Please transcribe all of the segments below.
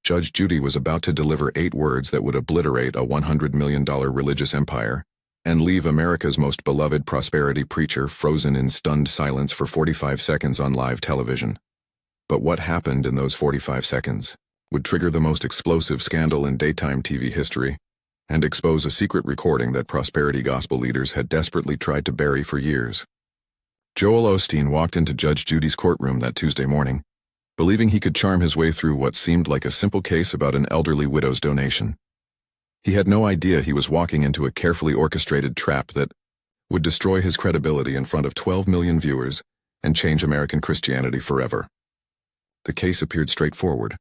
Judge Judy was about to deliver 8 words that would obliterate a $100 million religious empire and leave America's most beloved prosperity preacher frozen in stunned silence for 45 seconds on live television. But what happened in those 45 seconds would trigger the most explosive scandal in daytime TV history and expose a secret recording that prosperity gospel leaders had desperately tried to bury for years. Joel Osteen walked into Judge Judy's courtroom that Tuesday morning, believing he could charm his way through what seemed like a simple case about an elderly widow's donation. He had no idea he was walking into a carefully orchestrated trap that would destroy his credibility in front of 12 million viewers and change American Christianity forever. The case appeared straightforward.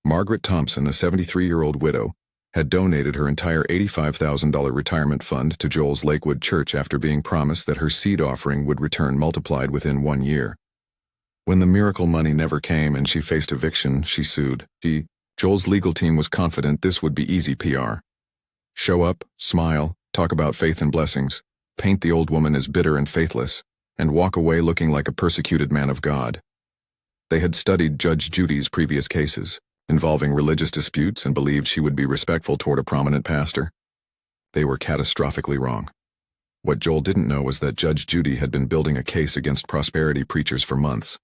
Margaret Thompson, a 73-year-old widow, had donated her entire $85,000 retirement fund to Joel's Lakewood church after being promised that her seed offering would return multiplied within 1 year. When the miracle money never came and she faced eviction, she sued. Joel's legal team was confident this would be easy PR. Show up, smile, talk about faith and blessings, paint the old woman as bitter and faithless, and walk away looking like a persecuted man of God. They had studied Judge Judy's previous cases, involving religious disputes, and believed she would be respectful toward a prominent pastor. They were catastrophically wrong. What Joel didn't know was that Judge Judy had been building a case against prosperity preachers for months.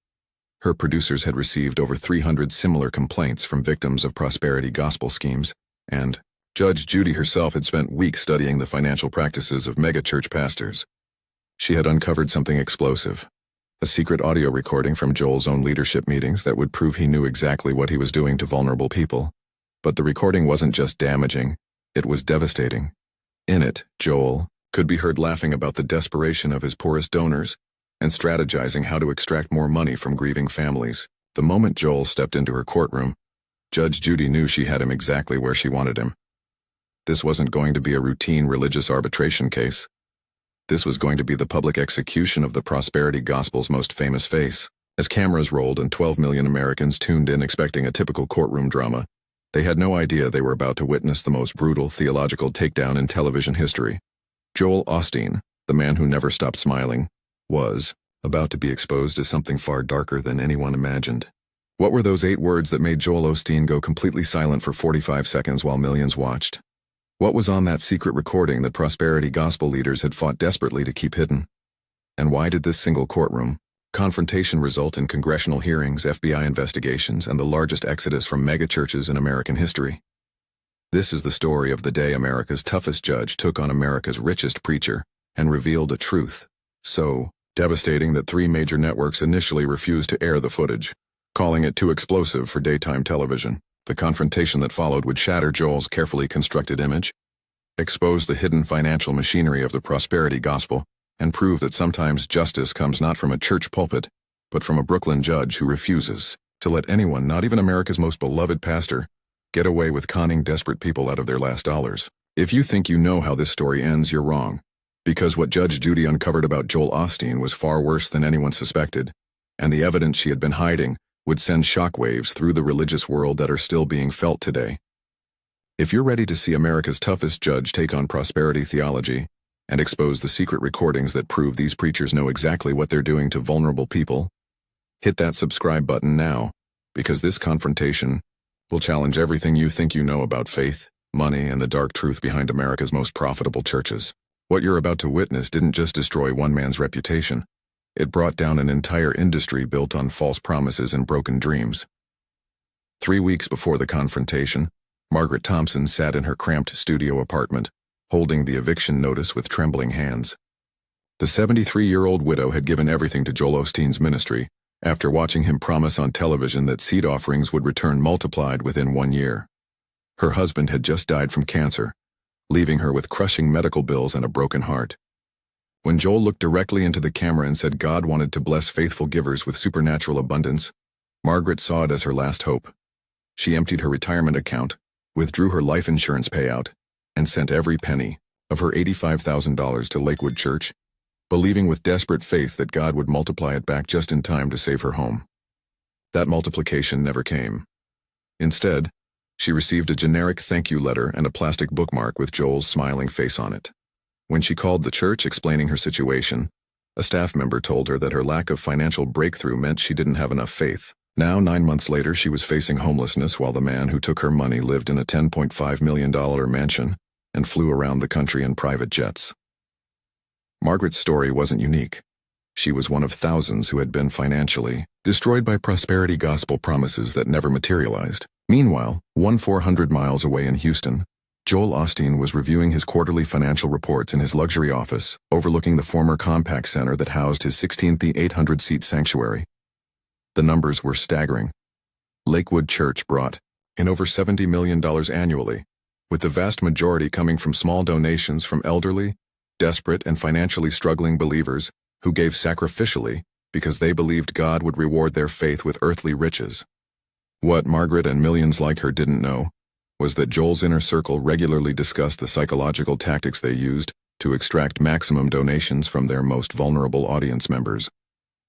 Her producers had received over 300 similar complaints from victims of prosperity gospel schemes, and Judge Judy herself had spent weeks studying the financial practices of megachurch pastors. She had uncovered something explosive, a secret audio recording from Joel's own leadership meetings that would prove he knew exactly what he was doing to vulnerable people. But the recording wasn't just damaging, it was devastating. In it, Joel could be heard laughing about the desperation of his poorest donors and strategizing how to extract more money from grieving families. The moment Joel stepped into her courtroom, Judge Judy knew she had him exactly where she wanted him. This wasn't going to be a routine religious arbitration case. This was going to be the public execution of the prosperity gospel's most famous face. As cameras rolled and 12 million Americans tuned in expecting a typical courtroom drama, they had no idea they were about to witness the most brutal theological takedown in television history. Joel Osteen, the man who never stopped smiling, was about to be exposed as something far darker than anyone imagined. What were those 8 words that made Joel Osteen go completely silent for 45 seconds while millions watched? What was on that secret recording that prosperity gospel leaders had fought desperately to keep hidden? And why did this single courtroom confrontation result in congressional hearings, FBI investigations, and the largest exodus from megachurches in American history? This is the story of the day America's toughest judge took on America's richest preacher and revealed a truth so devastating that 3 major networks initially refused to air the footage, calling it too explosive for daytime television. The confrontation that followed would shatter Joel's carefully constructed image, expose the hidden financial machinery of the prosperity gospel, and prove that sometimes justice comes not from a church pulpit, but from a Brooklyn judge who refuses to let anyone, not even America's most beloved pastor, get away with conning desperate people out of their last dollars. If you think you know how this story ends, you're wrong, because what Judge Judy uncovered about Joel Osteen was far worse than anyone suspected, and the evidence she had been hiding would send shockwaves through the religious world that are still being felt today. If you're ready to see America's toughest judge take on prosperity theology and expose the secret recordings that prove these preachers know exactly what they're doing to vulnerable people, hit that subscribe button now, because this confrontation will challenge everything you think you know about faith, money, and the dark truth behind America's most profitable churches. What you're about to witness didn't just destroy one man's reputation. It brought down an entire industry built on false promises and broken dreams. 3 weeks before the confrontation, Margaret Thompson sat in her cramped studio apartment, holding the eviction notice with trembling hands. The 73-year-old widow had given everything to Joel Osteen's ministry after watching him promise on television that seed offerings would return multiplied within 1 year. Her husband had just died from cancer, leaving her with crushing medical bills and a broken heart. When Joel looked directly into the camera and said God wanted to bless faithful givers with supernatural abundance, Margaret saw it as her last hope. She emptied her retirement account, withdrew her life insurance payout, and sent every penny of her $85,000 to Lakewood Church, believing with desperate faith that God would multiply it back just in time to save her home. That multiplication never came. Instead, she received a generic thank you letter and a plastic bookmark with Joel's smiling face on it. When she called the church explaining her situation, a staff member told her that her lack of financial breakthrough meant she didn't have enough faith. Now, 9 months later, she was facing homelessness while the man who took her money lived in a $10.5 million mansion and flew around the country in private jets. Margaret's story wasn't unique. She was one of thousands who had been financially destroyed by prosperity gospel promises that never materialized. Meanwhile, 400 miles away in Houston, Joel Osteen was reviewing his quarterly financial reports in his luxury office, overlooking the former Compaq Center that housed his 16th 800-seat sanctuary. The numbers were staggering. Lakewood Church brought in over $70 million annually, with the vast majority coming from small donations from elderly, desperate, and financially struggling believers who gave sacrificially because they believed God would reward their faith with earthly riches. What Margaret and millions like her didn't know was that Joel's inner circle regularly discussed the psychological tactics they used to extract maximum donations from their most vulnerable audience members.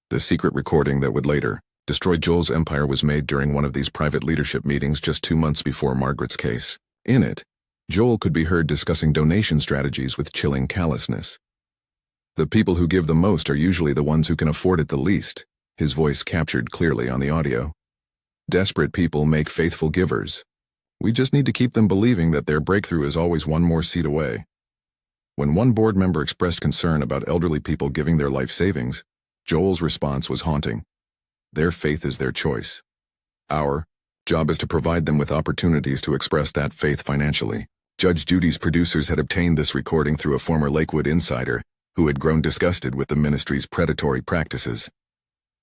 The secret recording that would later destroy Joel's empire was made during one of these private leadership meetings just 2 months before Margaret's case. In it, Joel could be heard discussing donation strategies with chilling callousness. The people who give the most are usually the ones who can afford it the least, his voice captured clearly on the audio. Desperate people make faithful givers. We just need to keep them believing that their breakthrough is always one more seat away. When one board member expressed concern about elderly people giving their life savings, Joel's response was haunting. Their faith is their choice. Our job is to provide them with opportunities to express that faith financially. Judge Judy's producers had obtained this recording through a former Lakewood insider who had grown disgusted with the ministry's predatory practices.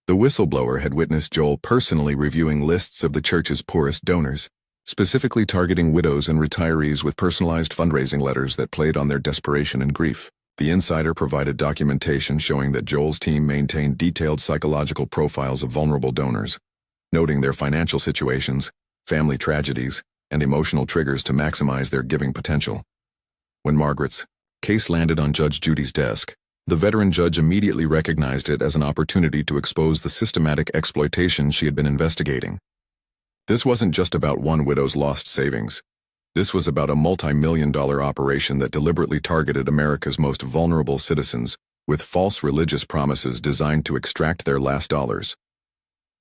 The whistleblower had witnessed Joel personally reviewing lists of the church's poorest donors, specifically targeting widows and retirees with personalized fundraising letters that played on their desperation and grief. The insider provided documentation showing that Joel's team maintained detailed psychological profiles of vulnerable donors, noting their financial situations, family tragedies, and emotional triggers to maximize their giving potential. When Margaret's case landed on Judge Judy's desk, the veteran judge immediately recognized it as an opportunity to expose the systematic exploitation she had been investigating. This wasn't just about one widow's lost savings. This was about a multi-million-dollar operation that deliberately targeted America's most vulnerable citizens with false religious promises designed to extract their last dollars.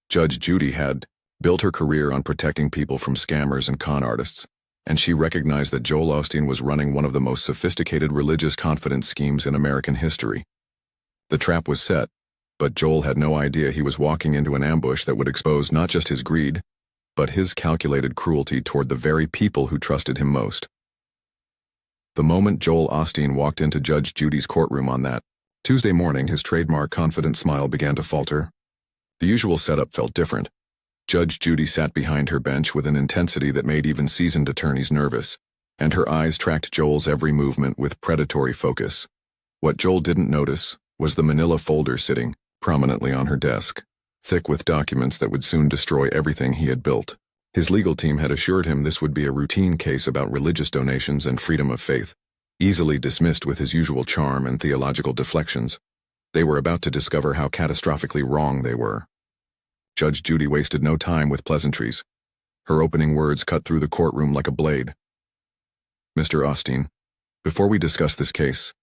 Judge Judy had built her career on protecting people from scammers and con artists, and she recognized that Joel Osteen was running one of the most sophisticated religious confidence schemes in American history. The trap was set, but Joel had no idea he was walking into an ambush that would expose not just his greed, but his calculated cruelty toward the very people who trusted him most. The moment Joel Osteen walked into Judge Judy's courtroom on that Tuesday morning, his trademark confident smile began to falter. The usual setup felt different. Judge Judy sat behind her bench with an intensity that made even seasoned attorneys nervous, and her eyes tracked Joel's every movement with predatory focus. What Joel didn't notice was the manila folder sitting prominently on her desk, thick with documents that would soon destroy everything he had built. His legal team had assured him this would be a routine case about religious donations and freedom of faith, easily dismissed with his usual charm and theological deflections. They were about to discover how catastrophically wrong they were. Judge Judy wasted no time with pleasantries. Her opening words cut through the courtroom like a blade. Mr. Osteen, before we discuss this case,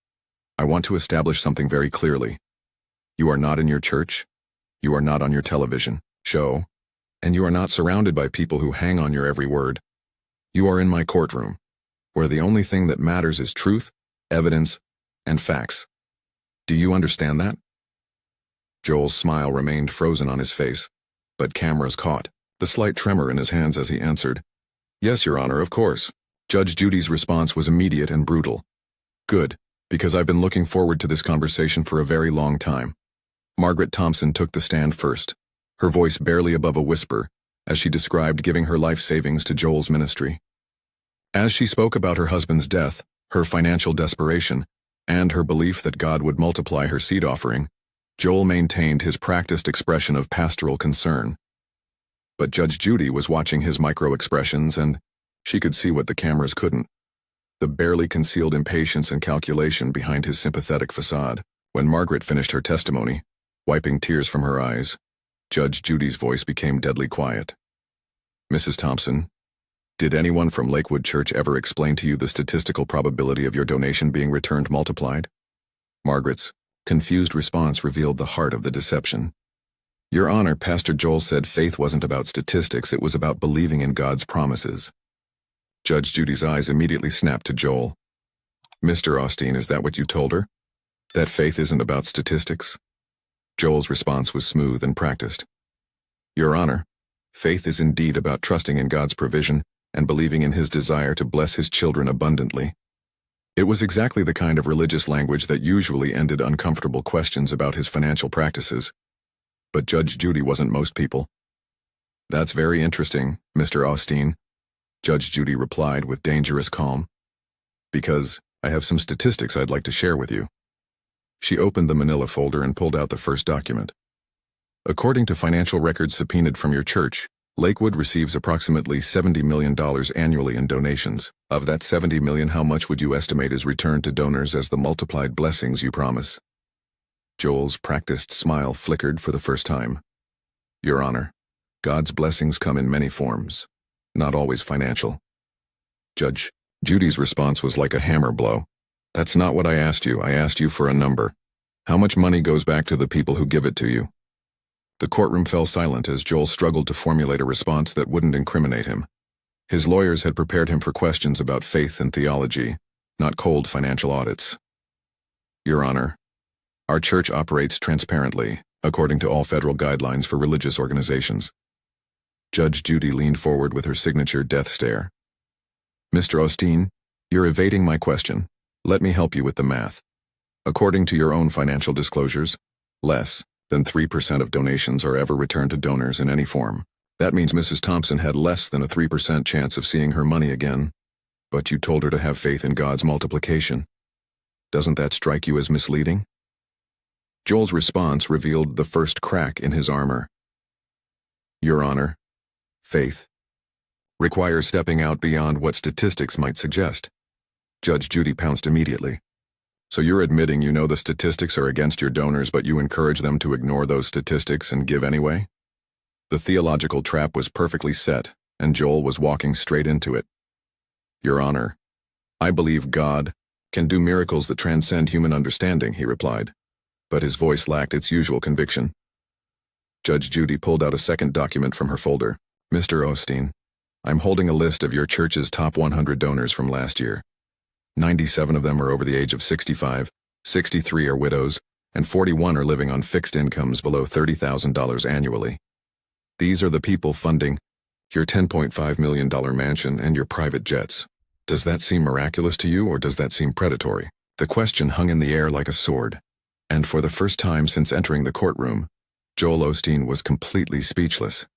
I want to establish something very clearly. You are not in your church, you are not on your television show, and you are not surrounded by people who hang on your every word. You are in my courtroom, where the only thing that matters is truth, evidence, and facts. Do you understand that? Joel's smile remained frozen on his face, but cameras caught the slight tremor in his hands as he answered, "Yes, Your Honor, of course." Judge Judy's response was immediate and brutal. "Good, because I've been looking forward to this conversation for a very long time." Margaret Thompson took the stand first, her voice barely above a whisper, as she described giving her life savings to Joel's ministry. As she spoke about her husband's death, her financial desperation, and her belief that God would multiply her seed offering, Joel maintained his practiced expression of pastoral concern. But Judge Judy was watching his micro-expressions, and she could see what the cameras couldn't: the barely concealed impatience and calculation behind his sympathetic facade. When Margaret finished her testimony, wiping tears from her eyes, Judge Judy's voice became deadly quiet. "Mrs. Thompson, did anyone from Lakewood Church ever explain to you the statistical probability of your donation being returned multiplied?" Margaret's confused response revealed the heart of the deception. Your Honor, Pastor Joel said faith wasn't about statistics, it was about believing in God's promises. Judge Judy's eyes immediately snapped to Joel. Mr. Osteen, is that what you told her? That faith isn't about statistics? Joel's response was smooth and practiced. Your Honor, faith is indeed about trusting in God's provision and believing in His desire to bless His children abundantly. It was exactly the kind of religious language that usually ended uncomfortable questions about his financial practices. But Judge Judy wasn't most people. That's very interesting, Mr. Osteen, Judge Judy replied with dangerous calm. Because I have some statistics I'd like to share with you. She opened the manila folder and pulled out the first document. According to financial records subpoenaed from your church, Lakewood receives approximately $70 million annually in donations. Of that $70 million, how much would you estimate is returned to donors as the multiplied blessings you promise? Joel's practiced smile flickered for the first time. Your Honor, God's blessings come in many forms, not always financial. Judge Judy's response was like a hammer blow. That's not what I asked you. I asked you for a number. How much money goes back to the people who give it to you? The courtroom fell silent as Joel struggled to formulate a response that wouldn't incriminate him. His lawyers had prepared him for questions about faith and theology, not cold financial audits. Your Honor, our church operates transparently, according to all federal guidelines for religious organizations. Judge Judy leaned forward with her signature death stare. Mr. Osteen, you're evading my question. Let me help you with the math. According to your own financial disclosures, less than 3% of donations are ever returned to donors in any form. That means Mrs. Thompson had less than a 3% chance of seeing her money again. But you told her to have faith in God's multiplication. Doesn't that strike you as misleading? Joel's response revealed the first crack in his armor. Your Honor, faith requires stepping out beyond what statistics might suggest. Judge Judy pounced immediately. So you're admitting you know the statistics are against your donors, but you encourage them to ignore those statistics and give anyway? The theological trap was perfectly set, and Joel was walking straight into it. Your Honor, I believe God can do miracles that transcend human understanding, he replied, but his voice lacked its usual conviction. Judge Judy pulled out a second document from her folder. Mr. Osteen, I'm holding a list of your church's top 100 donors from last year. 97 of them are over the age of 65, 63 are widows, and 41 are living on fixed incomes below $30,000 annually. These are the people funding your $10.5 million mansion and your private jets. Does that seem miraculous to you, or does that seem predatory? The question hung in the air like a sword, and for the first time since entering the courtroom, Joel Osteen was completely speechless.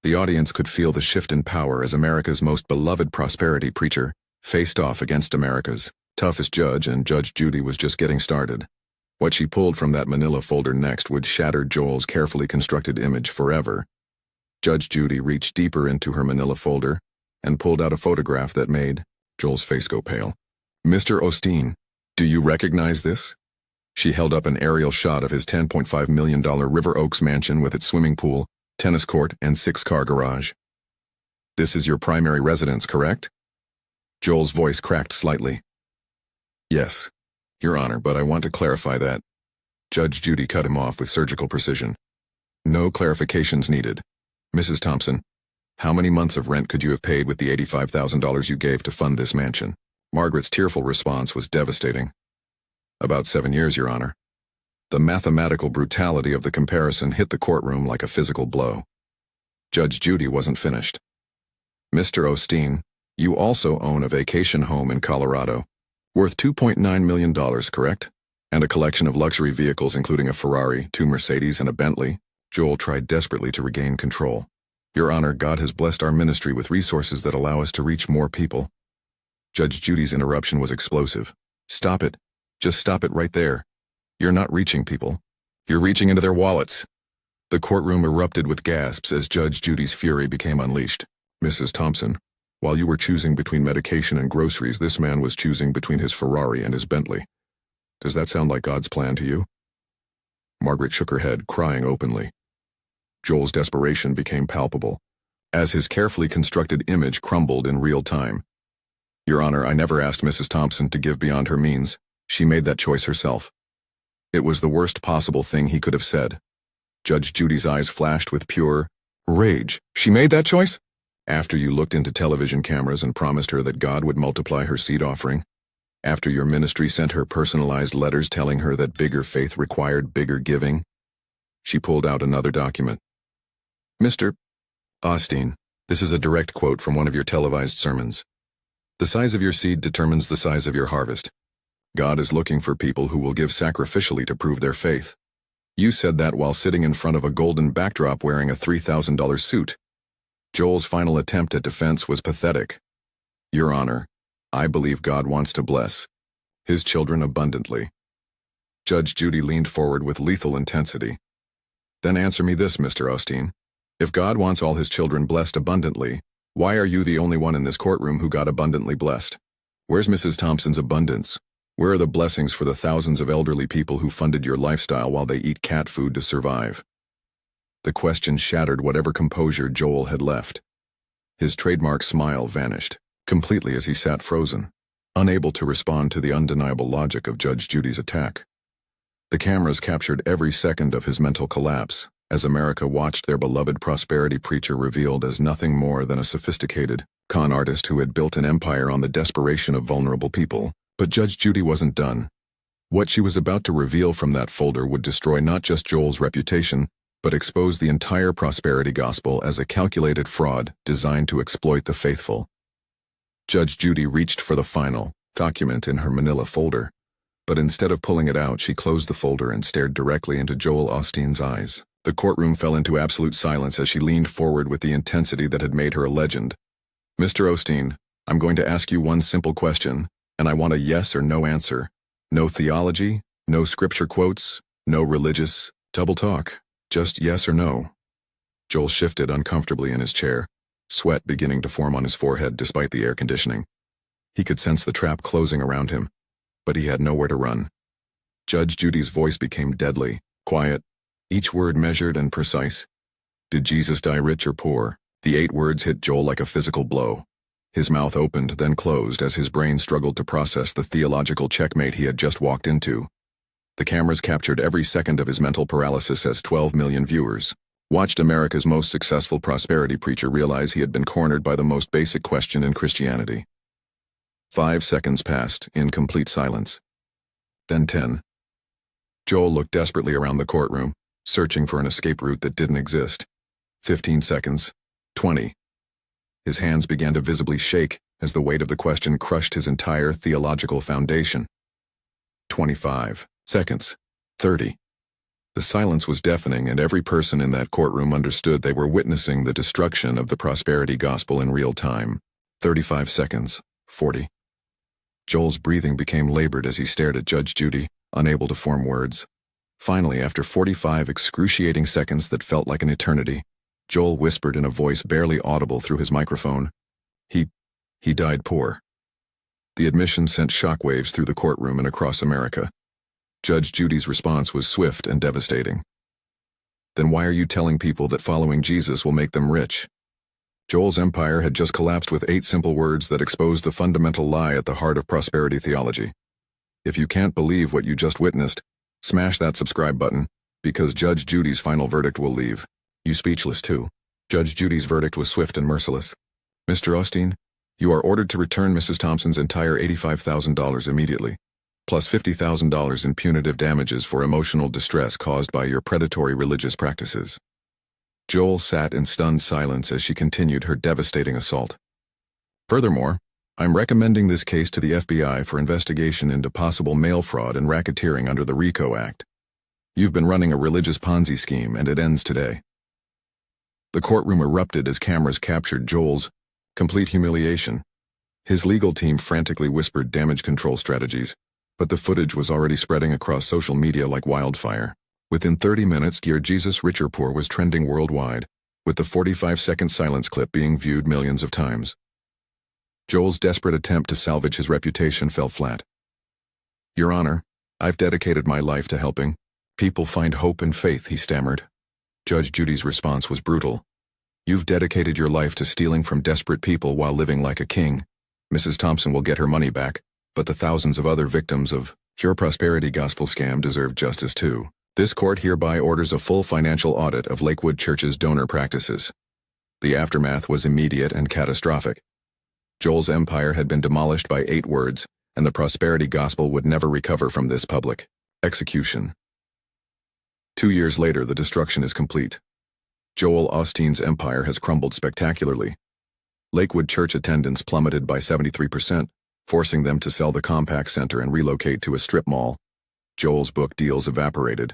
The audience could feel the shift in power as America's most beloved prosperity preacher faced off against America's toughest judge, and Judge Judy was just getting started. What she pulled from that manila folder next would shatter Joel's carefully constructed image forever. Judge Judy reached deeper into her manila folder and pulled out a photograph that made Joel's face go pale. Mr. Osteen, do you recognize this? She held up an aerial shot of his $10.5 million River Oaks mansion with its swimming pool, tennis court, and 6-car garage. This is your primary residence, correct? Joel's voice cracked slightly. Yes, Your Honor, but I want to clarify that. Judge Judy cut him off with surgical precision. No clarifications needed. Mrs. Thompson, how many months of rent could you have paid with the $85,000 you gave to fund this mansion? Margaret's tearful response was devastating. About 7 years, Your Honor. The mathematical brutality of the comparison hit the courtroom like a physical blow. Judge Judy wasn't finished. Mr. Osteen, you also own a vacation home in Colorado, worth $2.9 million, correct? And a collection of luxury vehicles including a Ferrari, 2 Mercedes, and a Bentley. Joel tried desperately to regain control. Your Honor, God has blessed our ministry with resources that allow us to reach more people. Judge Judy's interruption was explosive. Stop it. Just stop it right there. You're not reaching people. You're reaching into their wallets. The courtroom erupted with gasps as Judge Judy's fury became unleashed. Mrs. Thompson, while you were choosing between medication and groceries, this man was choosing between his Ferrari and his Bentley. Does that sound like God's plan to you? Margaret shook her head, crying openly. Joel's desperation became palpable, as his carefully constructed image crumbled in real time. Your Honor, I never asked Mrs. Thompson to give beyond her means. She made that choice herself. It was the worst possible thing he could have said. Judge Judy's eyes flashed with pure rage. She made that choice? After you looked into television cameras and promised her that God would multiply her seed offering? After your ministry sent her personalized letters telling her that bigger faith required bigger giving? She pulled out another document. Mr. Osteen, this is a direct quote from one of your televised sermons. The size of your seed determines the size of your harvest. God is looking for people who will give sacrificially to prove their faith. You said that while sitting in front of a golden backdrop wearing a $3,000 suit. Joel's final attempt at defense was pathetic. Your Honor, I believe God wants to bless His children abundantly. Judge Judy leaned forward with lethal intensity. Then answer me this, Mr. Osteen. If God wants all His children blessed abundantly, why are you the only one in this courtroom who got abundantly blessed? Where's Mrs. Thompson's abundance? Where are the blessings for the thousands of elderly people who funded your lifestyle while they eat cat food to survive? The question shattered whatever composure Joel had left. His trademark smile vanished completely as he sat frozen, unable to respond to the undeniable logic of Judge Judy's attack. The cameras captured every second of his mental collapse as America watched their beloved prosperity preacher revealed as nothing more than a sophisticated con artist who had built an empire on the desperation of vulnerable people. But Judge Judy wasn't done. What she was about to reveal from that folder would destroy not just Joel's reputation, but expose the entire prosperity gospel as a calculated fraud designed to exploit the faithful. Judge Judy reached for the final document in her manila folder, but instead of pulling it out, she closed the folder and stared directly into Joel Osteen's eyes. The courtroom fell into absolute silence as she leaned forward with the intensity that had made her a legend. Mr. Osteen, I'm going to ask you one simple question, and I want a yes or no answer. No theology, no scripture quotes, no religious double talk. Just yes or no. Joel shifted uncomfortably in his chair, sweat beginning to form on his forehead despite the air conditioning. He could sense the trap closing around him, but he had nowhere to run. Judge Judy's voice became deadly, quiet, each word measured and precise. Did Jesus die rich or poor? The 8 words hit Joel like a physical blow. His mouth opened, then closed as his brain struggled to process the theological checkmate he had just walked into. The cameras captured every second of his mental paralysis as 12 million viewers watched America's most successful prosperity preacher realize he had been cornered by the most basic question in Christianity. 5 seconds passed in complete silence. Then 10. Joel looked desperately around the courtroom, searching for an escape route that didn't exist. 15 seconds. 20. His hands began to visibly shake as the weight of the question crushed his entire theological foundation. 25 seconds. 30. The silence was deafening, and every person in that courtroom understood they were witnessing the destruction of the prosperity gospel in real time. 35 seconds. 40. Joel's breathing became labored as he stared at Judge Judy, unable to form words. Finally, after 45 excruciating seconds that felt like an eternity, Joel whispered in a voice barely audible through his microphone. He died poor. The admission sent shockwaves through the courtroom and across America. Judge Judy's response was swift and devastating. Then why are you telling people that following Jesus will make them rich? Joel's empire had just collapsed with 8 simple words that exposed the fundamental lie at the heart of prosperity theology. If you can't believe what you just witnessed, smash that subscribe button, because Judge Judy's final verdict will leave you speechless too. Judge Judy's verdict was swift and merciless. Mr. Osteen, you are ordered to return Mrs. Thompson's entire $85,000 immediately, plus $50,000 in punitive damages for emotional distress caused by your predatory religious practices. Joel sat in stunned silence as she continued her devastating assault. Furthermore, I'm recommending this case to the FBI for investigation into possible mail fraud and racketeering under the RICO Act. You've been running a religious Ponzi scheme, and it ends today. The courtroom erupted as cameras captured Joel's complete humiliation. His legal team frantically whispered damage control strategies, but the footage was already spreading across social media like wildfire. Within 30 minutes, Dear Jesus Rich or Poor was trending worldwide, with the 45-second silence clip being viewed millions of times. Joel's desperate attempt to salvage his reputation fell flat. Your Honor, I've dedicated my life to helping people find hope and faith, he stammered. Judge Judy's response was brutal. You've dedicated your life to stealing from desperate people while living like a king. Mrs. Thompson will get her money back, but the thousands of other victims of your prosperity gospel scam deserve justice too. This court hereby orders a full financial audit of Lakewood Church's donor practices. The aftermath was immediate and catastrophic. Joel's empire had been demolished by 8 words, and the prosperity gospel would never recover from this public execution. 2 years later, the destruction is complete. Joel Osteen's empire has crumbled spectacularly. Lakewood Church attendance plummeted by 73%, forcing them to sell the Compaq Center and relocate to a strip mall. Joel's book deals evaporated.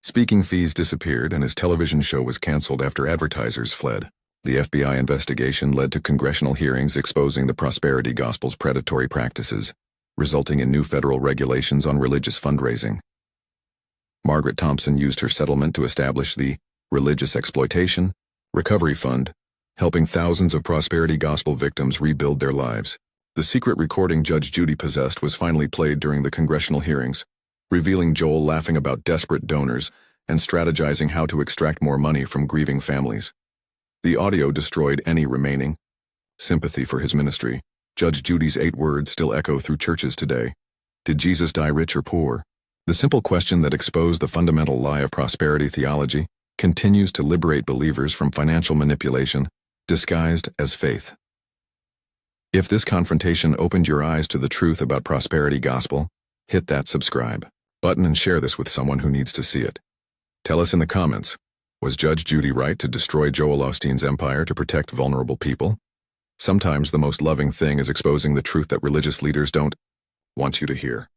Speaking fees disappeared, and his television show was canceled after advertisers fled. The FBI investigation led to congressional hearings exposing the prosperity gospel's predatory practices, resulting in new federal regulations on religious fundraising. Margaret Thompson used her settlement to establish the Religious Exploitation Recovery Fund, helping thousands of prosperity gospel victims rebuild their lives. The secret recording Judge Judy possessed was finally played during the congressional hearings, revealing Joel laughing about desperate donors and strategizing how to extract more money from grieving families. The audio destroyed any remaining sympathy for his ministry. Judge Judy's 8 words still echo through churches today. Did Jesus die rich or poor? The simple question that exposed the fundamental lie of prosperity theology continues to liberate believers from financial manipulation, disguised as faith. If this confrontation opened your eyes to the truth about prosperity gospel, hit that subscribe button and share this with someone who needs to see it. Tell us in the comments, was Judge Judy right to destroy Joel Osteen's empire to protect vulnerable people? Sometimes the most loving thing is exposing the truth that religious leaders don't want you to hear.